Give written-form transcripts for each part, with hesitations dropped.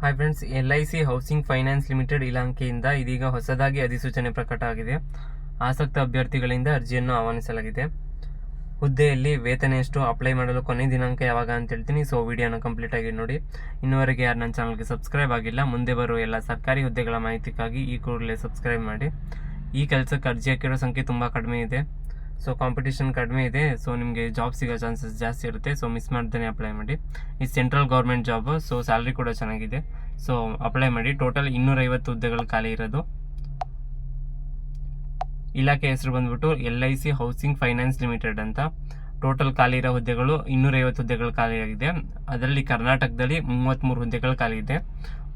Hi friends, LIC housing finance limited ಇಲಾಖೆಯಿಂದ ಇದೀಗ ಹೊಸದಾಗಿ ಅಧಿಸೂಚನೆ ಪ್ರಕಟ ಆಗಿದೆ. ಆಸಕ್ತ ಅಭ್ಯರ್ಥಿಗಳಿಂದ ಅರ್ಜಿಯನ್ನು ಆಹ್ವಾನಿಸಲಾಗಿದೆ. ಹುದ್ದೆಯಲ್ಲಿ ವೇತನ ಎಷ್ಟು, ಅಪ್ಲೈ ಮಾಡಲು ಕೊನೆ ದಿನಾಂಕ ಯಾವಾಗ ಅಂತ ಹೇಳ್ತೀನಿ. ಸೊ ವಿಡಿಯೋನ ಕಂಪ್ಲೀಟ್ ಆಗಿ ನೋಡಿ. ಇನ್ನುವರೆಗೆ ಯಾರು ನನ್ನ ಚಾನಲ್ಗೆ ಸಬ್ಸ್ಕ್ರೈಬ್ ಆಗಿಲ್ಲ, ಮುಂದೆ ಬರುವ ಎಲ್ಲ ಸರ್ಕಾರಿ ಹುದ್ದೆಗಳ ಮಾಹಿತಿಗಾಗಿ ಈ ಕೂಡಲೇ ಸಬ್ಸ್ಕ್ರೈಬ್ ಮಾಡಿ. ಈ ಕೆಲಸಕ್ಕೆ ಅರ್ಜಿ ಹಾಕಿರೋ ಸಂಖ್ಯೆ ತುಂಬ ಕಡಿಮೆ ಇದೆ. ಸೊ ಕಾಂಪಿಟೇಷನ್ ಕಡಿಮೆ ಇದೆ. ಸೊ ನಿಮಗೆ ಜಾಬ್ ಸಿಗೋ ಚಾನ್ಸಸ್ ಜಾಸ್ತಿ ಇರುತ್ತೆ. ಸೊ ಮಿಸ್ ಮಾಡ್ದೇ ಅಪ್ಲೈ ಮಾಡಿ. ಇದು central government job. So salary ಕೂಡ ಚೆನ್ನಾಗಿದೆ. ಸೊ ಅಪ್ಲೈ ಮಾಡಿ. ಟೋಟಲ್ 250 ಹುದ್ದೆಗಳು ಖಾಲಿ ಇರೋದು. ಇಲಾಖೆ ಹೆಸರು ಬಂದ್ಬಿಟ್ಟು LIC ಹೌಸಿಂಗ್ ಫೈನಾನ್ಸ್ ಲಿಮಿಟೆಡ್ ಅಂತ. ಟೋಟಲ್ ಖಾಲಿ ಇರೋ ಹುದ್ದೆಗಳು 250 ಹುದ್ದೆಗಳು ಖಾಲಿಯಾಗಿದೆ. ಅದರಲ್ಲಿ ಕರ್ನಾಟಕದಲ್ಲಿ 33 ಹುದ್ದೆಗಳು ಖಾಲಿ ಇದೆ.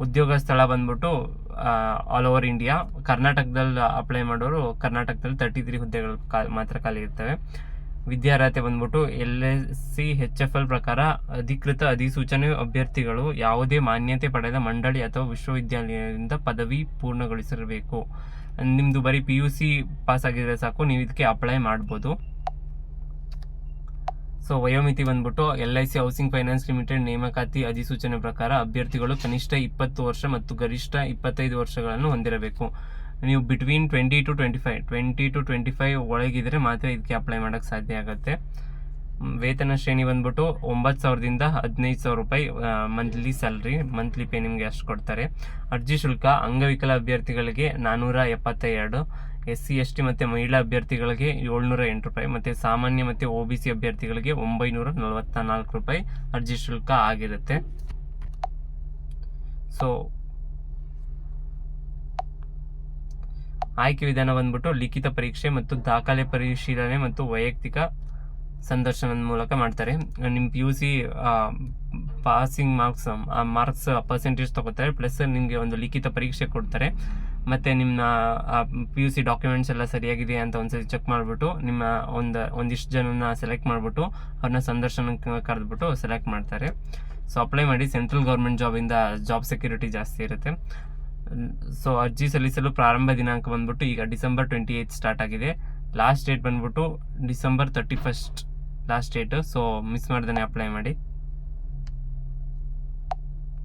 ಉದ್ಯೋಗ ಸ್ಥಳ ಬಂದ್ಬಿಟ್ಟು ಆಲ್ ಓವರ್ ಇಂಡಿಯಾ. ಕರ್ನಾಟಕದಲ್ಲಿ ಅಪ್ಲೈ ಮಾಡೋರು ಕರ್ನಾಟಕದಲ್ಲಿ 33 ಹುದ್ದೆಗಳು ಮಾತ್ರ ಖಾಲಿ ಇರ್ತವೆ. ವಿದ್ಯಾರ್ಹತೆ ಬಂದ್ಬಿಟ್ಟು LSC HFL ಪ್ರಕಾರ ಅಧಿಕೃತ ಅಧಿಸೂಚನೆ ಅಭ್ಯರ್ಥಿಗಳು ಯಾವುದೇ ಮಾನ್ಯತೆ ಪಡೆದ ಮಂಡಳಿ ಅಥವಾ ವಿಶ್ವವಿದ್ಯಾಲಯದಿಂದ ಪದವಿ ಪೂರ್ಣಗೊಳಿಸಿರಬೇಕು. ನಿಮ್ಮದು ಬರೀ PUC ಪಾಸ್ ಆಗಿದ್ರೆ ಸಾಕು, ನೀವು ಇದಕ್ಕೆ ಅಪ್ಲೈ ಮಾಡ್ಬೋದು. ಸೊ ವಯೋಮಿತಿ ಬಂದ್ಬಿಟ್ಟು LIC ಹೌಸಿಂಗ್ ಫೈನಾನ್ಸ್ ಲಿಮಿಟೆಡ್ ನೇಮಕಾತಿ ಅಧಿಸೂಚನೆ ಪ್ರಕಾರ ಅಭ್ಯರ್ಥಿಗಳು ಕನಿಷ್ಠ 20 ವರ್ಷ ಮತ್ತು ಗರಿಷ್ಠ 25 ವರ್ಷಗಳನ್ನು ಹೊಂದಿರಬೇಕು. ನೀವು ಬಿಟ್ವೀನ್ 20 to 25 ಒಳಗಿದ್ರೆ ಮಾತ್ರ ಇದಕ್ಕೆ ಅಪ್ಲೈ ಮಾಡೋಕ್ಕೆ ಸಾಧ್ಯ ಆಗುತ್ತೆ. ವೇತನ ಶ್ರೇಣಿ ಬಂದ್ಬಿಟ್ಟು 9,000ದಿಂದ 15,000 ರೂಪಾಯಿ ಮಂತ್ಲಿ ಸ್ಯಾಲ್ರಿ, ಮಂತ್ಲಿ ಪೇ ನಿಮಗೆ ಅಷ್ಟು ಕೊಡ್ತಾರೆ. ಅರ್ಜಿ ಶುಲ್ಕ ಅಂಗವಿಕಲ ಅಭ್ಯರ್ಥಿಗಳಿಗೆ 472, SC ST ಮತ್ತು ಮಹಿಳಾ ಅಭ್ಯರ್ಥಿಗಳಿಗೆ 708 ರೂಪಾಯಿ, ಮತ್ತು ಸಾಮಾನ್ಯ ಮತ್ತು OBC ಅಭ್ಯರ್ಥಿಗಳಿಗೆ 944 ರೂಪಾಯಿ ಅರ್ಜಿ ಶುಲ್ಕ ಆಗಿರುತ್ತೆ. ಸೊ ಆಯ್ಕೆ ವಿಧಾನ ಬಂದ್ಬಿಟ್ಟು ಲಿಖಿತ ಪರೀಕ್ಷೆ ಮತ್ತು ದಾಖಲೆ ಪರಿಶೀಲನೆ ಮತ್ತು ವೈಯಕ್ತಿಕ ಸಂದರ್ಶನದ ಮೂಲಕ ಮಾಡ್ತಾರೆ. ನಿಮ್ಮ PUC ಪಾಸಿಂಗ್ ಮಾರ್ಕ್ಸ್ ಪರ್ಸೆಂಟೇಜ್ ತಗೋತಾರೆ, ಪ್ಲಸ್ ನಿಮಗೆ ಒಂದು ಲಿಖಿತ ಪರೀಕ್ಷೆ ಕೊಡ್ತಾರೆ. ಮತ್ತು ನಿಮ್ಮ PUC ಡಾಕ್ಯುಮೆಂಟ್ಸ್ ಎಲ್ಲ ಸರಿಯಾಗಿದೆ ಅಂತ ಒಂದ್ಸರಿ ಚೆಕ್ ಮಾಡಿಬಿಟ್ಟು ನಿಮ್ಮ ಒಂದಿಷ್ಟು ಜನನ ಸೆಲೆಕ್ಟ್ ಮಾಡಿಬಿಟ್ಟು ಅವ್ರನ್ನ ಸಂದರ್ಶನಕ್ಕೆ ಕರೆದ್ಬಿಟ್ಟು ಸೆಲೆಕ್ಟ್ ಮಾಡ್ತಾರೆ. ಸೊ ಅಪ್ಲೈ ಮಾಡಿ. ಸೆಂಟ್ರಲ್ ಗೌರ್ಮೆಂಟ್ ಜಾಬಿಂದ ಜಾಬ್ ಸೆಕ್ಯೂರಿಟಿ ಜಾಸ್ತಿ ಇರುತ್ತೆ. ಸೊ ಅರ್ಜಿ ಸಲ್ಲಿಸಲು ಪ್ರಾರಂಭ ದಿನಾಂಕ ಬಂದ್ಬಿಟ್ಟು ಈಗ December 28 ಸ್ಟಾರ್ಟ್ ಆಗಿದೆ. ಲಾಸ್ಟ್ ಡೇಟ್ ಬಂದ್ಬಿಟ್ಟು December 31 last date. So miss ಮಾಡ್ದೇ ಅಪ್ಲೈ ಮಾಡಿ.